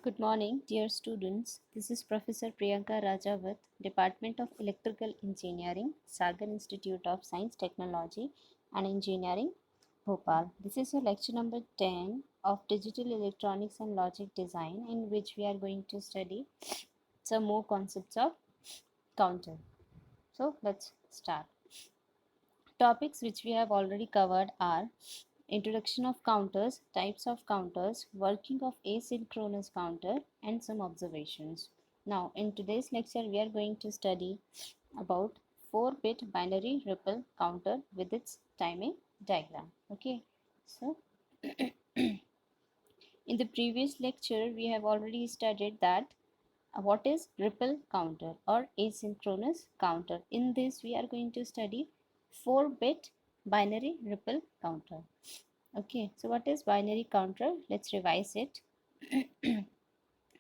Good morning, dear students. This is Professor Priyanka Rajawat, Department of Electrical Engineering, Sagar Institute of Science, Technology and Engineering, Bhopal. This is your lecture number 10 of Digital Electronics and Logic Design, in which we are going to study some more concepts of counter. So let's start. Topics which we have already covered are introduction of counters, types of counters, working of asynchronous counter, and some observations. Now, in today's lecture, we are going to study about 4-bit binary ripple counter with its timing diagram. Okay, so in the previous lecture, we have already studied that what is ripple counter or asynchronous counter. In this, we are going to study 4-bit binary ripple counter. Okay, so what is binary counter? Let's revise it.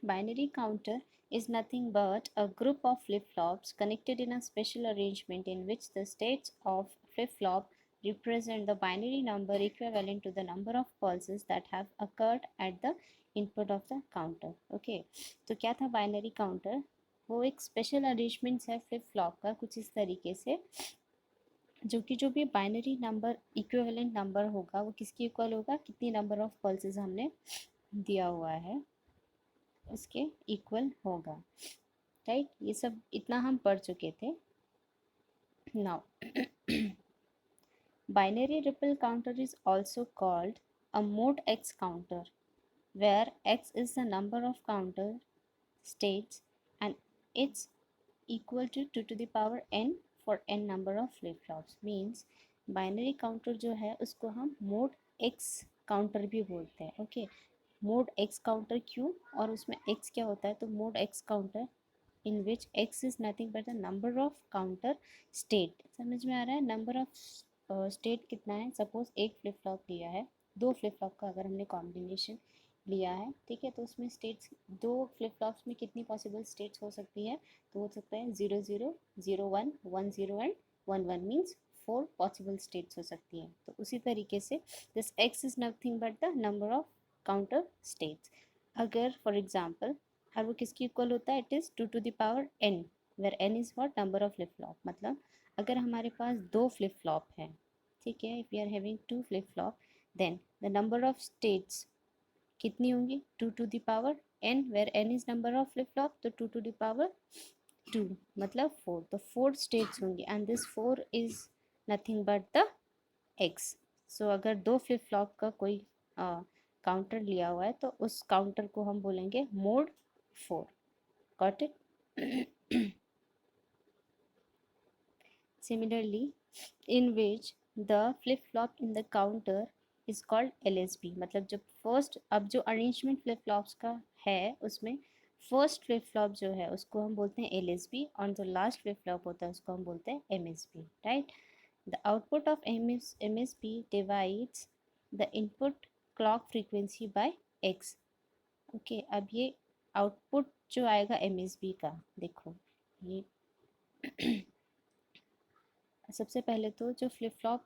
Binary counter is nothing but a group of flip-flops connected in a special arrangement in which the states of flip-flop represent the binary number equivalent to the number of pulses that have occurred at the input of the counter. Okay, तो क्या था binary counter? वो एक special arrangements है flip flop का कुछ इस तरीके से, जो भी बाइनरी नंबर इक्विवेलेंट नंबर होगा वो किसके इक्वल होगा, कितनी नंबर ऑफ पल्सेस हमने दिया हुआ है उसके इक्वल होगा. राइट, ये सब इतना हम पढ़ चुके थे. Now binary ripple counter is also called a mode x counter where x is the number of counter states and it's equal to 2 to the power n for n number of flip flops. means binary counter जो है उसको हम mode x counter भी बोलते हैं. Okay, mode x counter क्यों, और उसमें एक्स क्या होता है? तो mode x counter in which x is nothing but the number of counter state. समझ में आ रहा है? नंबर ऑफ स्टेट कितना है? सपोज एक फ्लिप फ्लॉप लिया है, दो फ्लिप फ्लॉप का अगर हमने कॉम्बिनेशन लिया है, ठीक है, तो उसमें स्टेट्स, दो फ्लिप फ्लॉप्स में कितनी पॉसिबल स्टेट्स हो सकती है? तो हो सकता है 0 0 0 1 1 0 एंड 1 1 मीन्स 4 पॉसिबल स्टेट्स हो सकती हैं. तो उसी तरीके से this X is nothing but the number of counter states. अगर फॉर एग्जाम्पल हर वो किसकी इक्वल होता है? It is 2 to the power n where n is what? Number of flip flop. मतलब अगर हमारे पास दो फ्लिप फ्लॉप हैं, ठीक है, if we are having two flip flop, then the number of states कितनी होंगी? 2 to the power n where n is number of flip flop, तो 2 to the power 2 मतलब 4. तो 4 स्टेट्स होंगी and this 4 is nothing but the x. सो अगर दो flip flop का कोई काउंटर लिया हुआ है तो उस काउंटर को हम बोलेंगे mode 4. Got it? Similarly, in which the flip flop in the counter is called LSB. मतलब जब फर्स्ट, अब जो अरेंजमेंट फ्लिप फ्लॉप्स का है उसमें फर्स्ट फ्लिप फ्लॉप जो है उसको हम बोलते हैं LSB और जो लास्ट फ्लिप फ्लॉप होता है उसको हम बोलते हैं MSB. Right, the output of MSB divides the input clock frequency by x. Okay, अब ये आउटपुट जो आएगा MSB का, देखो ये सबसे पहले तो जो फ्लिप फ्लॉप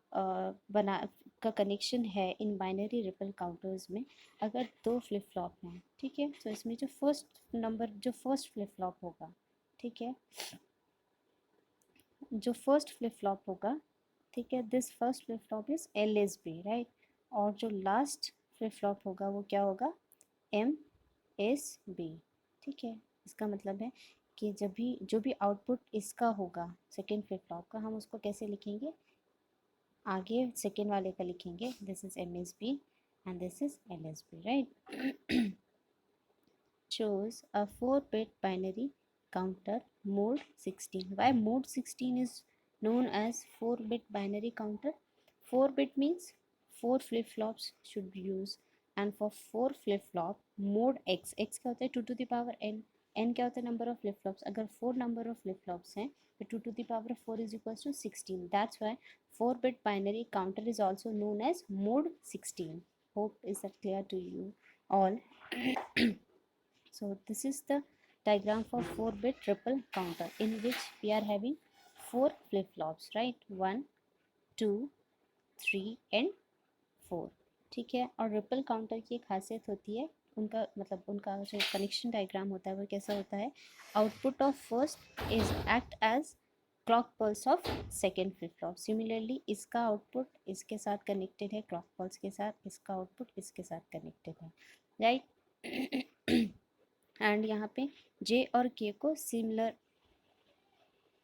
बना का कनेक्शन है इन बाइनरी रिपल काउंटर्स में, अगर दो फ्लिप फ्लॉप हैं, ठीक है, तो इसमें जो फर्स्ट फ्लिप फ्लॉप होगा, ठीक है, जो फर्स्ट फ्लिप फ्लॉप होगा, ठीक है, this first flip flop is LSB. Right, और जो लास्ट फ्लिप फ्लॉप होगा वो क्या होगा? MSB. ठीक है, इसका मतलब है कि जब भी जो भी आउटपुट इसका होगा सेकेंड फ्लिप फ्लॉप का, हम उसको कैसे लिखेंगे? आगे सेकेंड वाले का लिखेंगे this is MSB and this is LSB. Right, shows a 4-bit binary counter mode 16. Why mode 16 is known as 4-bit binary counter? 4-bit means 4 flip-flops should be used, and for 4 flip-flop mode x, x क्या होता है? 2 to the power n, n क्या होता है? Number of flip flops. अगर 4 number of flip flops हैं तो 2 to the power 4 is equals to 16. That's why 4-bit binary counter is also known as mode 16. Hope is that clear to you all? So this is the diagram for 4-bit triple counter in which we are having 4 flip-flops, right? 1 2 3 and 4. ठीक है, और ripple counter की एक खासियत होती है उनका मतलब उनका जो कनेक्शन डायग्राम होता है वो कैसा होता है, output of first is act as clock pulse of second flip flop. Similarly इसका आउटपुट इसके साथ कनेक्टेड है क्लॉक पल्स के साथ, इसका आउटपुट इसके साथ कनेक्टेड है, राइट। एंड यहाँ पे जे और के को सिमिलर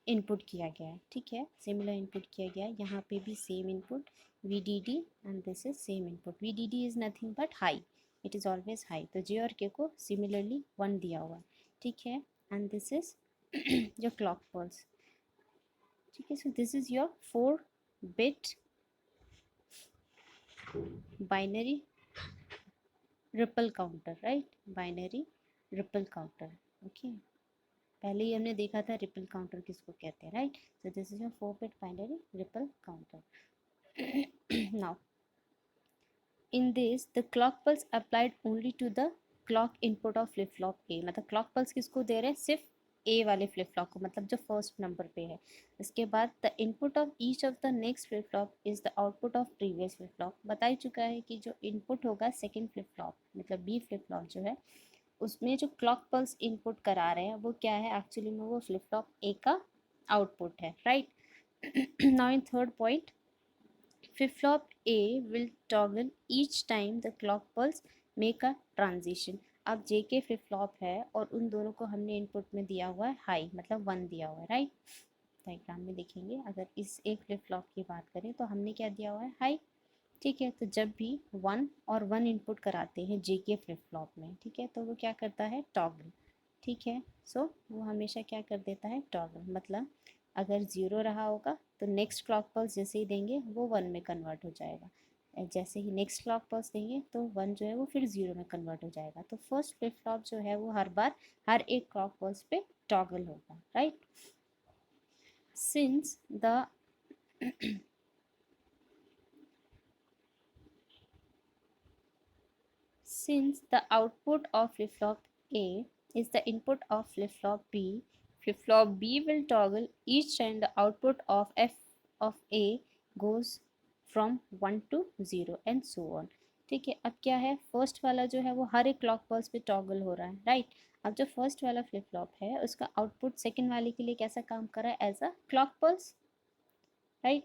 इनपुट किया गया है, ठीक है, सिमिलर इनपुट किया गया है। यहाँ पे भी same input VDD and this is same input. VDD is nothing but high, it is always high. तो जे और के को सिमिलरली 1 दिया हुआ है, ठीक है। एंड दिस इज जो क्लॉक पल्स, ठीक है। So this is your 4-bit binary ripple counter, right, binary ripple counter, okay. पहले ही हमने देखा था रिपल काउंटर किसको कहते हैं, right. So this is your 4-bit binary ripple counter. Now in this the clock pulse applied only to the clock input of flip flop A, मतलब clock pulse किसको दे रहे हैं, सिर्फ A वाले फ्लिप फ्लॉप को, मतलब जो फर्स्ट नंबर पे है। इसके बाद the input of each of the next flip flop is the output of previous flip flop. बता ही चुका है कि जो इनपुट होगा सेकंड फ्लिप फ्लॉप मतलब बी फ्लिप फ्लॉप जो है, उसमें जो क्लॉक पल्स इनपुट करा रहे हैं वो क्या है, एक्चुअली में वो फ्लिप फ्लॉप ए का आउटपुट है, right. Now in third point, flip-flop A will toggle each time the clock pulse make a transition। अब J के फ्लिप फ्लॉप है और उन दोनों को हमने इनपुट में दिया हुआ है हाई, मतलब 1 दिया हुआ है, राइट। डायग्राम में देखेंगे, अगर इस एक फ्लिप फ्लॉप की बात करें तो हमने क्या दिया हुआ है, हाई, ठीक है। तो जब भी 1 और 1 इनपुट कराते हैं J के फ्लिप फ्लॉप में, ठीक है, तो वो क्या करता है, टॉगल, ठीक है। सो वो हमेशा क्या कर देता है, टॉगल, मतलब अगर 0 रहा होगा तो नेक्स्ट क्लॉक पल्स जैसे ही देंगे वो 1 में कन्वर्ट हो जाएगा, जैसे ही नेक्स्ट क्लॉक पल्स देंगे तो 1 जो है वो फिर 0 में कन्वर्ट हो जाएगा। तो फर्स्ट फ्लिप फ्लॉप जो है वो हर बार हर एक क्लॉक पल्स पे टॉगल होगा, right. Since the Since the output of flip-flop A is the input of flip-flop B, flip-flop B will toggle each time the output of F of A goes from 1 to 0 and so on। ठीक है, अब क्या है, first वाला जो है वो हर एक क्लॉक पल्स पे टॉगल हो रहा है, राइट। अब जो फर्स्ट वाला फ्लिप फ्लॉप है उसका आउटपुट सेकंड वाले के लिए कैसा काम कर रहा है, as a clock pulse, right.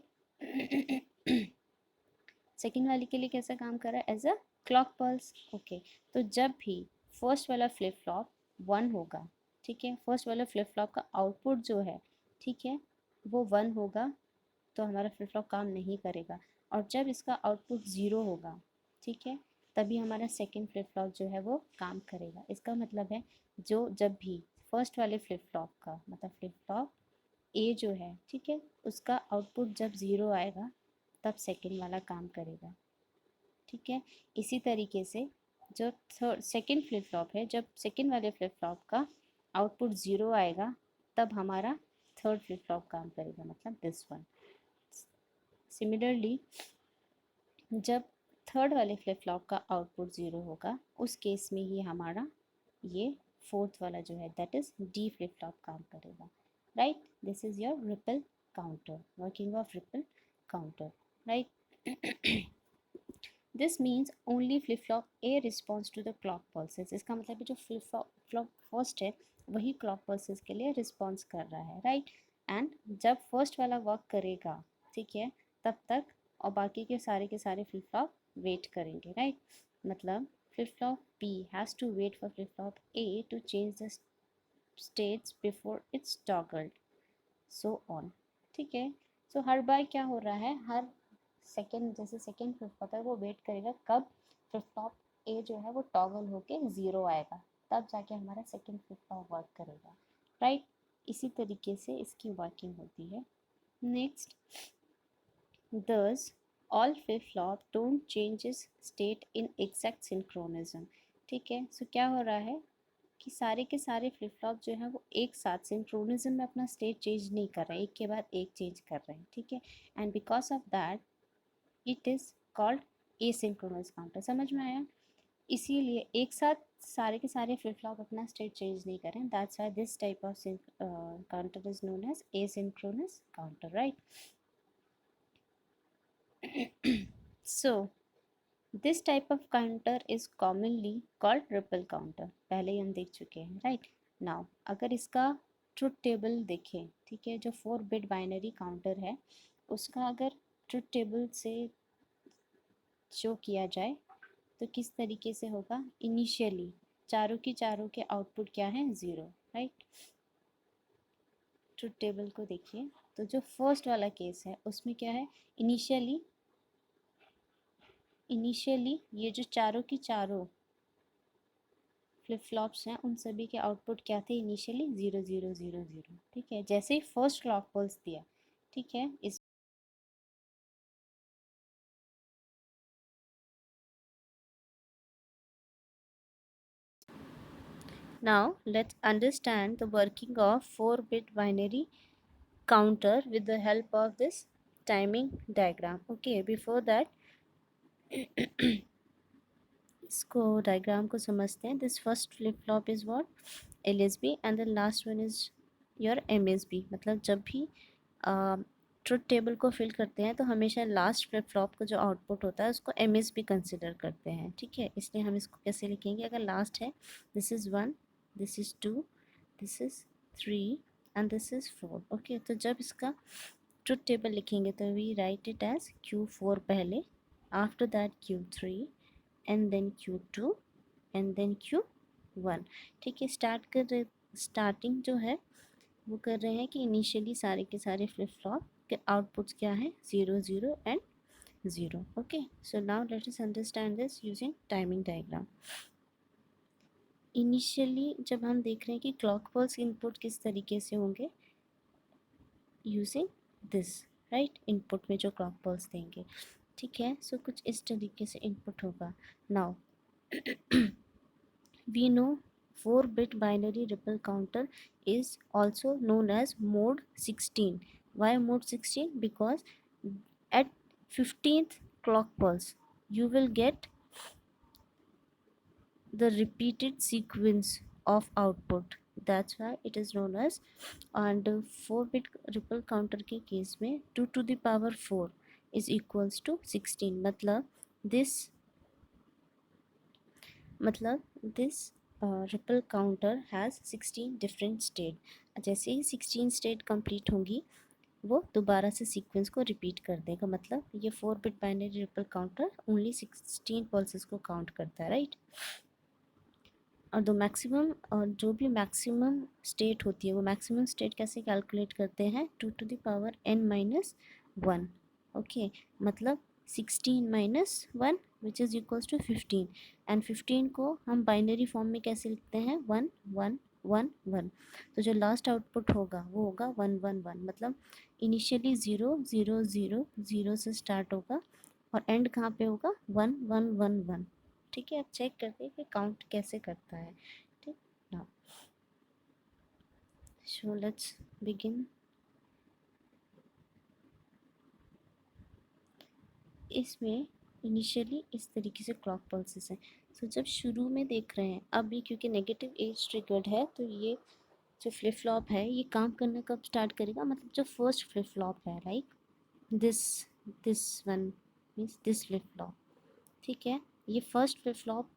Second वाले के लिए कैसा काम कर रहा है, as a clock pulse, okay. तो जब भी फर्स्ट वाला फ्लिप फ्लॉप 1 होगा, ठीक है, फर्स्ट वाला फ्लिप फ्लॉप का आउटपुट जो है, ठीक है, वो 1 होगा तो हमारा फ्लिप फ्लॉप काम नहीं करेगा। और जब इसका आउटपुट 0 होगा, ठीक है, तभी हमारा सेकेंड फ्लिप फ्लॉप जो है वो काम करेगा। इसका मतलब है जो जब भी फर्स्ट वाले फ्लिप फ्लॉप का मतलब फ्लिप फ्लॉप ए जो है, ठीक है, उसका आउटपुट जब 0 आएगा तब सेकेंड वाला काम करेगा, ठीक है। इसी तरीके से जो थर्ड सेकेंड फ्लिप फ्लॉप है, जब सेकेंड वाले फ्लिप फ्लॉप का आउटपुट 0 आएगा तब हमारा थर्ड फ्लिप फ्लॉप काम करेगा, मतलब दिस वन। सिमिलरली जब थर्ड वाले फ्लिप फ्लॉप का आउटपुट 0 होगा उस केस में ही हमारा ये फोर्थ वाला जो है that is D flip flop काम करेगा, right. This is your ripple counter, working of ripple counter, right. This means only flip flop a response to the clock pulses. इसका मतलब है जो फ्लिप फ्लॉप फर्स्ट है वही क्लॉक पल्सेस के लिए रिस्पॉन्स कर रहा है, राइट। एंड जब फर्स्ट वाला वर्क करेगा, ठीक है, तब तक और बाकी के सारे फ्लिप फ्लॉप वेट करेंगे, राइट। मतलब flip flop B has to wait for flip flop A to change the states before it's toggled, so on, ठीक है। सो हर बार क्या हो रहा है, हर सेकेंड जैसे सेकेंड फ्लिप फ्लॉप है वो वेट करेगा कब फ्लिप फ्लॉप ए जो है वो टॉगल होके 0 आएगा, तब जाके हमारा सेकेंड फ्लिप फ्लॉप वर्क करेगा, राइट। इसी तरीके से इसकी वर्किंग होती है। Next, thus all flip flop don't changes state in exact synchronism, ठीक है। सो क्या हो रहा है कि सारे के सारे फ्लिप फ्लॉप जो है वो एक साथ सिंक्रोनिज्म में अपना स्टेट चेंज नहीं कर रहे हैं, एक के बाद एक चेंज कर रहे हैं, ठीक है। And because of that it is called asynchronous counter, समझ में आया। इसीलिए एक साथ सारे के सारे फ्लिप फ्लॉप अपना स्टेट चेंज नहीं करें, that's why this type of counter is known as asynchronous counter, right. So this type of counter is commonly called ripple counter, पहले ही हम देख चुके हैं, राइट। नाउ अगर इसका ट्रुथ टेबल देखें, ठीक है, जो 4 बिट बाइनरी काउंटर है उसका अगर ट्रुथ टेबल से शो किया जाए तो किस तरीके से होगा। इनिशियली चारों की चारों के आउटपुट क्या है, 0, राइट। ट्रुथ टेबल को देखिए तो जो फर्स्ट वाला केस है उसमें क्या है, इनिशियली ये जो चारों की चारों फ्लिप फ्लॉप्स हैं उन सभी के आउटपुट क्या थे, इनिशियली 0 0 0 0, ठीक है। जैसे ही फर्स्ट क्लॉक पल्स दिया, ठीक है, इस now let's understand the working of 4 bit binary counter with the help of this timing diagram. Okay, before that इसको डायग्राम को समझते हैं। This first flip flop is what, LSB, and the last one is your MSB। मतलब जब भी truth table को fill करते हैं तो हमेशा लास्ट फ्लिप फ्लॉप का जो आउटपुट होता है उसको MSB कंसिडर करते हैं, ठीक है। इसलिए हम इसको कैसे लिखेंगे, अगर लास्ट है this is 1, this is 2, this is 3 and this is 4। Okay, तो जब इसका ट्रुथ टेबल लिखेंगे तो we write it as Q4 पहले, after that Q3 and then Q2 and then Q1, ठीक है। स्टार्टिंग जो है वो कर रहे हैं कि इनिशियली सारे के सारे फ्लिप फ्लॉप के आउटपुट्स क्या है, 0 0 and 0। Okay, so now let us understand this using timing diagram. Initially जब हम देख रहे हैं कि क्लॉक पल्स इनपुट किस तरीके से होंगे, यूजिंग दिस, राइट। इनपुट में जो क्लॉक पल्स देंगे, ठीक है, सो कुछ इस तरीके से इनपुट होगा। Now we know 4 bit binary ripple counter is also known as mode 16. Why mode 16? Because at 15th clock pulse you will get the repeated sequence of output, that's why it is known as। and 4 bit ripple counter के case में 2 to the power 4 is equals to 16। मतलब this ripple counter has 16 different state. जैसे ही 16 state complete होंगी वो दोबारा से sequence को repeat कर देगा। मतलब ये 4 bit binary ripple counter only 16 pulses को काउंट करता है, राइट। और जो भी मैक्सिमम स्टेट होती है वो मैक्सिमम स्टेट कैसे कैलकुलेट करते हैं, 2 to the power n-1। Okay, मतलब 16 minus 1 which is equals to 15, and 15 को हम बाइनरी फॉर्म में कैसे लिखते हैं, 1 1 1 1। तो जो लास्ट आउटपुट होगा वो होगा 1 1 1। मतलब इनिशियली 0 0 0 0 से स्टार्ट होगा और एंड कहाँ पे होगा, 1 1 1 1। ठीक है, अब चेक करते हैं कि काउंट कैसे करता है। ठीक ना, सो लेट्स बिगिन। इसमें इनिशियली इस तरीके से क्लॉक पल्सेस हैं। सो जब शुरू में देख रहे हैं, अभी क्योंकि नेगेटिव एज ट्रिगर्ड है तो ये जो फ्लिप फ्लॉप है ये काम करना कब स्टार्ट करेगा, मतलब जो फर्स्ट फ्लिप फ्लॉप है, like this this one means this flip flop, ठीक है। ये फर्स्ट फ्लिप फ्लॉप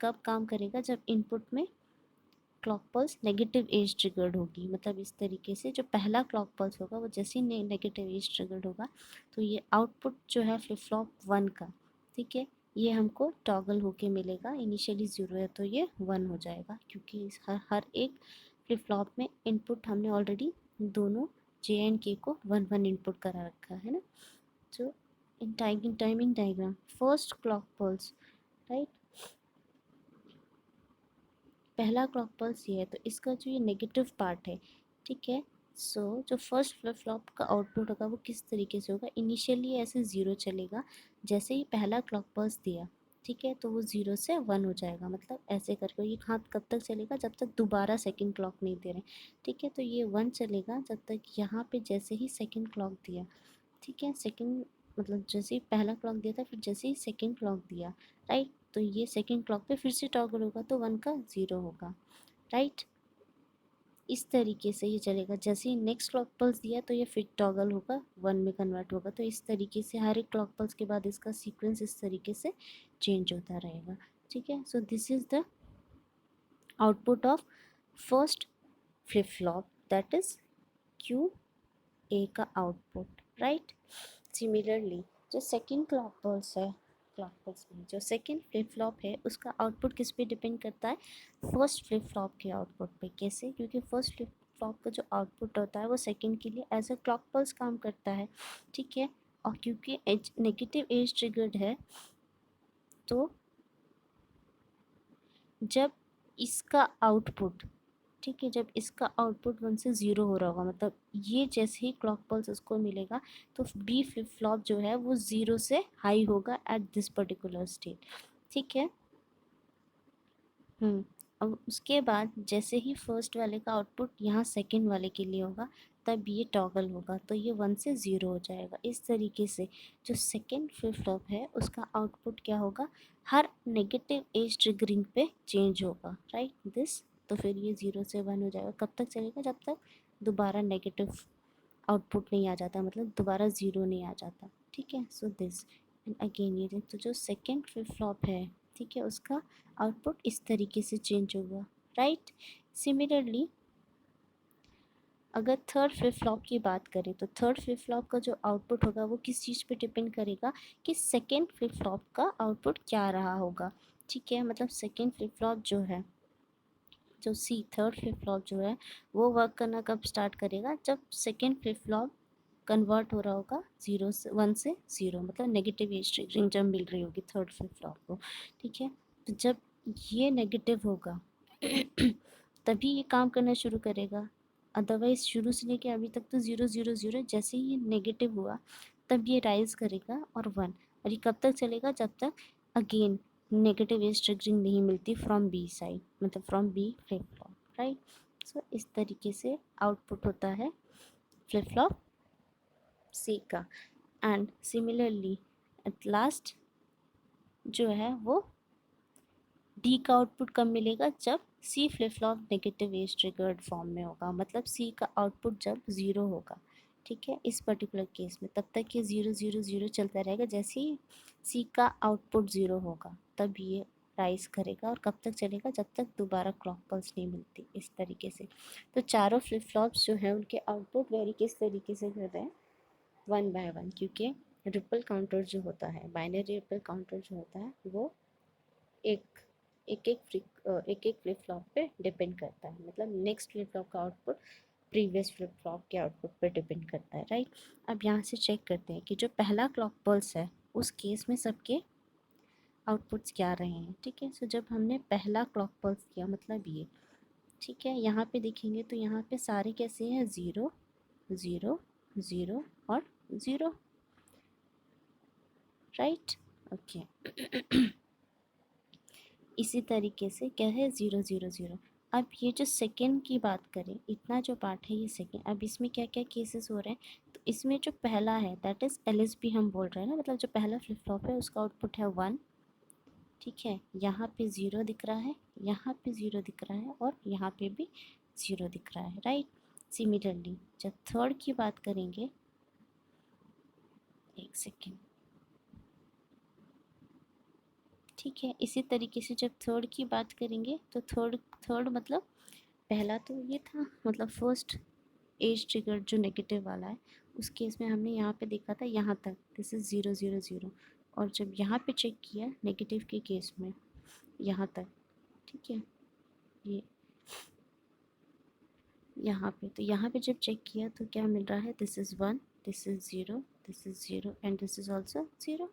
कब काम करेगा, जब इनपुट में clock pulse negative edge triggered होगी। मतलब इस तरीके से जो पहला क्लॉक पल्स होगा वो जैसे ही नेगेटिव एज ट्रिगर्ड होगा तो ये आउटपुट जो है फ्लिप फ्लॉप 1 का, ठीक है, ये हमको टॉगल होके मिलेगा। इनिशियली 0 है तो ये 1 हो जाएगा, क्योंकि हर एक फ्लिप फ्लॉप में इनपुट हमने ऑलरेडी दोनों जे एंड के को 1 1 इनपुट करा रखा है ना। तो इन timing diagram first clock pulse, right, पहला क्लॉक पल्स ये है तो इसका जो ये नेगेटिव पार्ट है, ठीक है। सो जो फर्स्ट फ्लिप फ्लॉप का आउटपुट होगा वो किस तरीके से होगा, इनिशियली ऐसे 0 चलेगा, जैसे ही पहला क्लॉक पल्स दिया, ठीक है, तो वो 0 से 1 हो जाएगा। मतलब ऐसे करके ये हाथ कब तक चलेगा, जब तक दोबारा सेकंड क्लॉक नहीं दे रहे, ठीक है। तो ये 1 चलेगा जब तक यहाँ पे जैसे ही सेकंड क्लॉक दिया, ठीक है, सेकंड मतलब जैसे ही पहला क्लॉक दिया था फिर जैसे ही सेकंड क्लॉक दिया, राइट, तो ये सेकंड क्लॉक पे फिर से टॉगल होगा तो 1 का 0 होगा, राइट। इस तरीके से ये चलेगा। जैसे ही नेक्स्ट क्लॉक पल्स दिया तो ये फिर टॉगल होगा, 1 में कन्वर्ट होगा। तो इस तरीके से हर एक क्लॉक पल्स के बाद इसका सीक्वेंस इस तरीके से चेंज होता रहेगा। ठीक है, so this is the output of first flip flop, that is Q A का आउटपुट, राइट। सिमिलरली जो सेकेंड क्लॉक पल्स है, क्लॉक पल्स में जो सेकेंड फ्लिप फ्लॉप है उसका आउटपुट किस पे डिपेंड करता है, फर्स्ट फ्लिप फ्लॉप के आउटपुट पे। कैसे? क्योंकि फर्स्ट फ्लिप फ्लॉप का जो आउटपुट होता है वो सेकेंड के लिए एज अ क्लॉक पल्स काम करता है। ठीक है, और क्योंकि एज नेगेटिव एज ट्रिगर्ड है, तो जब इसका आउटपुट, ठीक है, जब इसका आउटपुट 1 से 0 हो रहा होगा, मतलब ये जैसे ही क्लॉक पल्स उसको मिलेगा तो बी फ्लिप फ्लॉप जो है वो 0 से हाई होगा एट दिस पर्टिकुलर स्टेट। ठीक है। अब उसके बाद जैसे ही फर्स्ट वाले का आउटपुट यहाँ सेकंड वाले के लिए होगा तब ये टॉगल होगा, तो ये 1 से 0 हो जाएगा। इस तरीके से जो सेकंड फ्लिप फ्लॉप है उसका आउटपुट क्या होगा, हर नेगेटिव एज ट्रिगरिंग पे चेंज होगा, राइट दिस। तो फिर ये 0 से 1 हो जाएगा। कब तक चलेगा? जब तक दोबारा नेगेटिव आउटपुट नहीं आ जाता, मतलब दोबारा 0 नहीं आ जाता। ठीक है, सो दिस एंड अगेन ये तो जो सेकेंड फ्लिप फ्लॉप है, ठीक है, उसका आउटपुट इस तरीके से चेंज होगा, राइट। सिमिलरली अगर थर्ड फ्लिप फ्लॉप की बात करें तो थर्ड फ्लिप फ्लॉप का जो आउटपुट होगा वो किस चीज़ पे डिपेंड करेगा कि सेकेंड फ्लिप फ्लॉप का आउटपुट क्या रहा होगा। ठीक है, मतलब सेकेंड फ्लिप फ्लॉप जो है, जो सी थर्ड फ्लिप फ्लॉप जो है वो वर्क करना कब स्टार्ट करेगा, जब सेकेंड फ्लिप फ्लॉप कन्वर्ट हो रहा होगा 0 से 1 से 0, मतलब नेगेटिव एज ट्रिगरिंग जब मिल रही होगी थर्ड फ्लिप फ्लॉप को। ठीक है, तो जब ये नेगेटिव होगा तभी ये काम करना शुरू करेगा। अदरवाइज शुरू से लेके अभी तक तो 0 0 0, जैसे ही नेगेटिव हुआ तब ये राइज करेगा और 1। और ये कब तक चलेगा? जब तक अगेन नेगेटिव एज ट्रिगरिंग नहीं मिलती फ्रॉम बी साइड, मतलब from B flip flop, right. So इस तरीके से आउटपुट होता है फ्लिप फ्लॉप सी का। एंड सिमिलरली एट लास्ट जो है वो डी का आउटपुट कब मिलेगा, जब C flip flop negative edge triggered form में होगा, मतलब सी का आउटपुट जब 0 होगा। ठीक है, इस पर्टिकुलर केस में तब तक ये 0 0 0 चलता रहेगा। जैसे ही सी का आउटपुट 0 होगा तब ये राइज करेगा, और कब तक चलेगा? जब तक दोबारा क्लॉक पल्स नहीं मिलती। इस तरीके से तो चारों फ्लिप फ्लॉप्स जो हैं उनके आउटपुट वेरी किस तरीके से कर रहे हैं, 1 बाय 1, क्योंकि रिपल काउंटर जो होता है, बाइनरी रिपल काउंटर जो होता है वो एक एक फ्लिप फ्लॉप पे डिपेंड करता है, मतलब नेक्स्ट फ्लिप फ्लॉप का आउटपुट प्रीवियस फ्लिप फ्लॉप के आउटपुट पे डिपेंड करता है, राइट। अब यहाँ से चेक करते हैं कि जो पहला क्लॉक पल्स है उस केस में सबके आउटपुट्स क्या रहे हैं। ठीक है, सो जब हमने पहला क्लॉक पल्स किया, मतलब ये, ठीक है, यहाँ पे देखेंगे तो यहाँ पे सारे कैसे हैं, 0 0 0 और 0, राइट। ओके इसी तरीके से क्या है, 0 0 0। अब ये जो सेकेंड की बात करें, इतना जो पार्ट है ये सेकेंड, अब इसमें क्या क्या केसेस हो रहे हैं, तो इसमें जो पहला है दैट इज़ LSB हम बोल रहे हैं ना, मतलब जो पहला फ्लिप फ्लॉप है उसका आउटपुट है 1। ठीक है, यहाँ पे 0 दिख रहा है, यहाँ पे 0 दिख रहा है, और यहाँ पे भी 0 दिख रहा है, राइट। सिमिलरली जब थर्ड की बात करेंगे, एक सेकेंड, ठीक है, इसी तरीके से जब थर्ड की बात करेंगे तो थर्ड थर्ड मतलब पहला तो ये था, मतलब फर्स्ट एज ट्रिगर जो नेगेटिव वाला है उस केस में हमने यहाँ पे देखा था यहाँ तक, दिस इज़ 0 0 0, और जब यहाँ पे चेक किया नेगेटिव के केस में यहाँ तक, ठीक है, ये यहाँ पे, तो यहाँ पे जब चेक किया तो क्या मिल रहा है, this is 1, this is 0, this is 0 and this is also 0।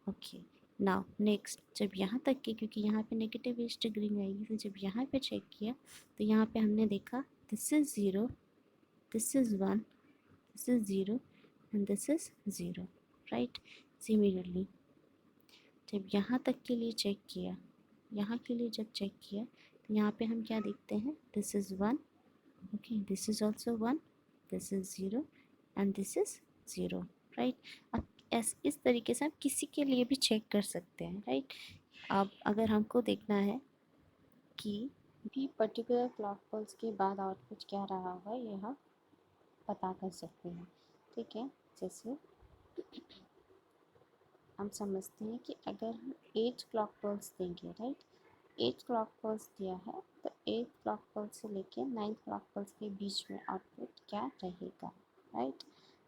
Okay, now next जब यहाँ तक के, क्योंकि यहाँ पे नेगेटिव एज ट्रिगरिंग आएगी, तो जब यहाँ पे चेक किया तो यहाँ पे हमने देखा this is 0, this is 1, this is 0 and this is 0, right। Similarly जब यहाँ तक के लिए चेक किया, यहाँ के लिए जब चेक किया तो यहाँ पे हम क्या देखते हैं, this is 1, okay, this is also 1, this is 0 and this is 0, right। अब इस तरीके से आप किसी के लिए भी चेक कर सकते हैं, राइट। अब अगर हमको देखना है कि भी पर्टिकुलर क्लॉक पल्स के बाद आउटपुट क्या रहा होगा ये हम पता कर सकते हैं। ठीक है, जैसे हम समझते हैं कि अगर हम 8 क्लॉक पल्स देंगे, राइट, 8 क्लॉक पल्स दिया है तो 8 क्लॉक पल्स से लेके 9 क्लॉक पल्स के बीच में आउटपुट क्या रहेगा, राइट।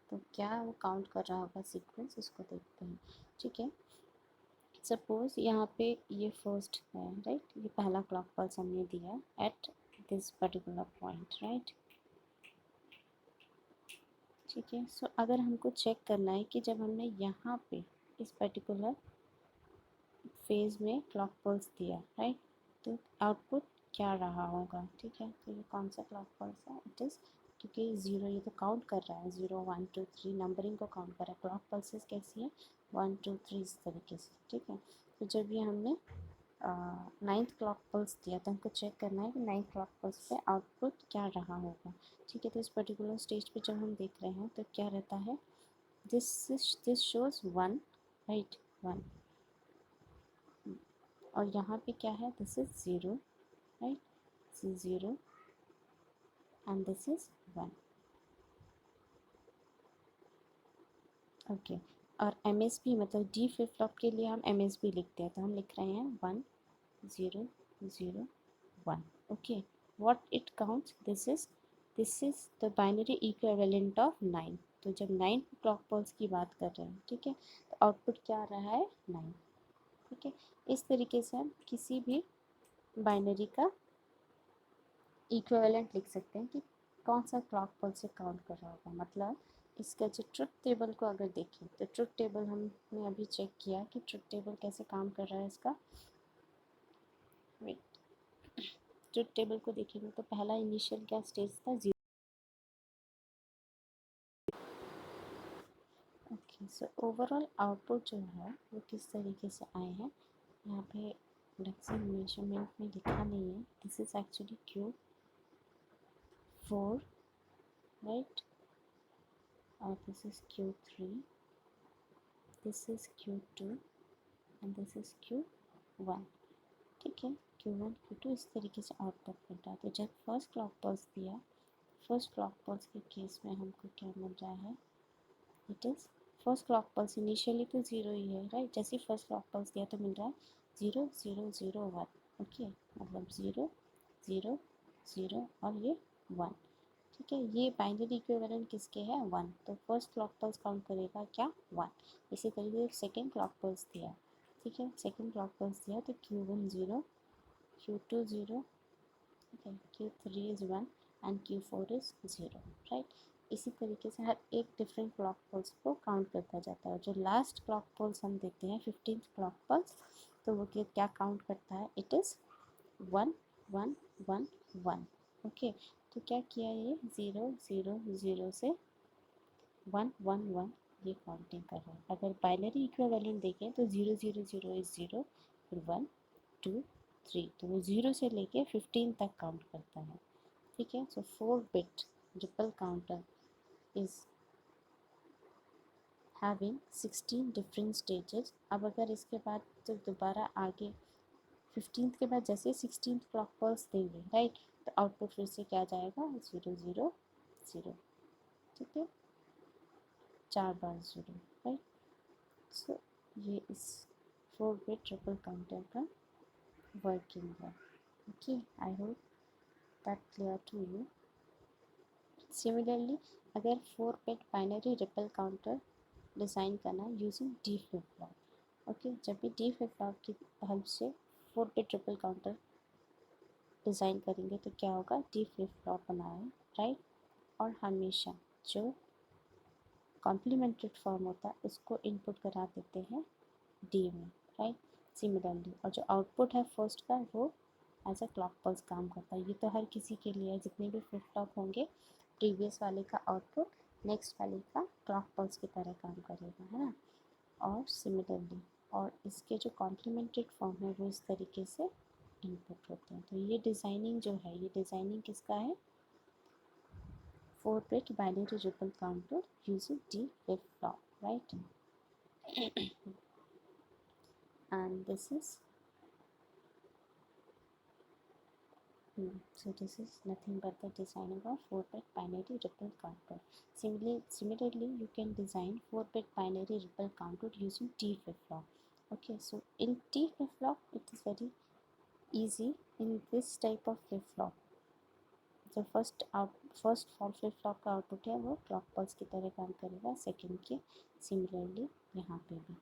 तो क्या वो काउंट कर रहा होगा सीक्वेंस, उसको देखते हैं। ठीक है, सपोज यहाँ पे ये फर्स्ट है, राइट, ये पहला क्लॉक पल्स हमने दिया at this particular point, right. ठीक है, सो अगर हमको चेक करना है कि जब हमने यहाँ पे इस पर्टिकुलर फेज में क्लॉक पल्स दिया, राइट, तो आउटपुट क्या रहा होगा। ठीक है, तो ये कौन सा क्लॉक पल्स है, इट इज़, क्योंकि ज़ीरो ये तो काउंट कर रहा है, 0 1 2 3 नंबरिंग को काउंट कर रहा है। क्लॉक पल्सेस कैसी है, 1 2 3 इस तरीके से। ठीक है, तो जब ये हमने नाइन्थ क्लॉक पल्स दिया तो हमको चेक करना है कि नाइन्थ क्लॉक पल्स पे आउटपुट क्या रहा होगा। ठीक है, तो इस पर्टिकुलर स्टेज पे जब हम देख रहे हैं तो क्या रहता है, दिस शोज 1, राइट, 1, और यहाँ पे क्या है, this is 0, right, this is 0 and this is 1। Okay, और एम एस बी मतलब डी फ्लिप फ्लॉप के लिए हम एम एस बी लिखते हैं, तो हम लिख रहे हैं 1 0 0 1। Okay, what it counts, this is the binary equivalent of 9। तो जब 9 क्लॉक पल्स की बात कर रहे हैं, ठीक है, तो आउटपुट क्या आ रहा है, 9। ठीक है, इस तरीके से हम किसी भी बाइनरी का इक्विवेलेंट लिख सकते हैं कि कौन सा क्लॉक पल्स से काउंट कर रहा होगा। मतलब इसका जो ट्रुथ टेबल को अगर देखें तो ट्रुथ टेबल हमने अभी चेक किया कि ट्रुथ टेबल कैसे काम कर रहा है इसका। वेट, ट्रुथ टेबल को देखेंगे तो पहला इनिशियल क्या स्टेज था, 0। ओके, सो ओवरऑल आउटपुट जो है वो किस तरीके से आए हैं, यहाँ पे डेसिमल मेजरमेंट में लिखा नहीं है, this is actually Q4, right, और this is Q3, this is Q2 and this is Q1। ठीक है, Q1 Q2 इस तरीके से आउटपुट मिल रहा है। तो जब फर्स्ट क्लॉक पल्स दिया, फर्स्ट क्लॉक पल्स के केस में हमको क्या मिल रहा है, it is first clock pulse initially तो 0 ही है, राइट, जैसे ही फर्स्ट क्लॉक पल्स दिया तो मिल रहा है 0 0 0 1। ओके, मतलब 0 0 0 और ये 1। ठीक है, ये बाइनरी इक्विवेलेंट किसके है, 1। तो फर्स्ट क्लॉक पल्स काउंट करेगा क्या, 1। इसी तरीके से सेकेंड क्लॉक पल्स दिया, ठीक है, सेकेंड क्लॉक पल्स दिया तो Q1 0, Q2 0, ठीक है, Q3 is 1 and Q4 is 0, right. इसी तरीके से हर एक डिफरेंट क्लॉक पल्स को काउंट करता जाता है। जो लास्ट क्लॉक पल्स हम देखते हैं 15th क्लॉक पल्स, तो वो क्या काउंट करता है, इट इज़ 1 1 1 1। ओके, तो क्या किया ये 0 0 0 से 1 1 1 ये काउंटिंग कर रहा है। अगर बाइनरी इक्विवेलेंट देखें तो 0 0 0 इज़ 0, फिर 1 2 3, तो वो 0 से लेके 15 तक काउंट करता है। ठीक है, सो 4 bit ripple counter is having 16 different stages. अब अगर इसके बाद तो दोबारा आगे 15th के बाद जैसे 16th क्लॉक पल्स देंगे, राइट, तो आउटपुट फिर से क्या जाएगा, 0 0 0। ठीक है, 4 बार 0, राइट। सो ये इस 4 बिट ट्रिपल काउंटर का वर्किंग है। Okay, I hope that clear to you. Similarly अगर 4 bit binary ripple counter design करना using D flip flop, okay, जब भी डी फ्लिप फ्लॉप की हेल्प से 4 बिट ट्रिपल काउंटर डिज़ाइन करेंगे तो क्या होगा, डी फ्लिप फ्लॉप बनाए, राइट, और हमेशा जो कॉम्प्लीमेंटेड फॉर्म होता है उसको इनपुट करा देते हैं डी में, राइट, सिमिलरली, और जो आउटपुट है फर्स्ट का वो एज अ क्लॉक पल्स काम करता है। ये तो हर किसी के लिए है, जितने भी फ्लिप फ्लॉप होंगे प्रीवियस वाले का आउटपुट नेक्स्ट वाले का क्लॉक पल्स की तरह काम करेगा, है ना। और सिमिलरली, और इसके जो कॉम्प्लीमेंटेड फॉर्म है वो इस तरीके से इनपुट होते हैं। तो ये डिज़ाइनिंग जो है, ये डिज़ाइनिंग किसका है, 4 bit binary ripple counter using D flip flop, right. And this is So this is nothing but the designing of 4-bit binary ripple counter. Similarly, you can design 4-bit binary ripple counter using T flip-flop. Okay, so in T flip-flop, it is very easy. In this type of flip-flop, जो first fall flip flop का output है वो clock pulse की तरह काम करेगा second के similarly यहाँ पे भी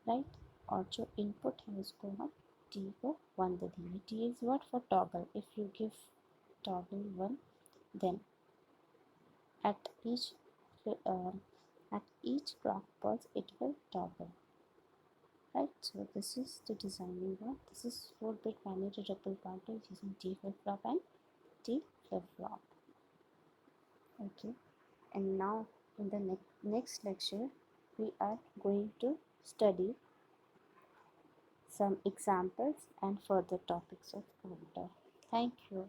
राइट। और जो इनपुट है उसको हम टी को 1 दे देंगे। T is what for toggle. If you give toggle 1, then at uh, each clock pulse it will toggle, right? So this is the designing one. This is 4-bit binary ripple counter using T flip-flop and T flip-flop. Okay, and now in the next lecture we are going to study some examples and further topics of counter. Thank you.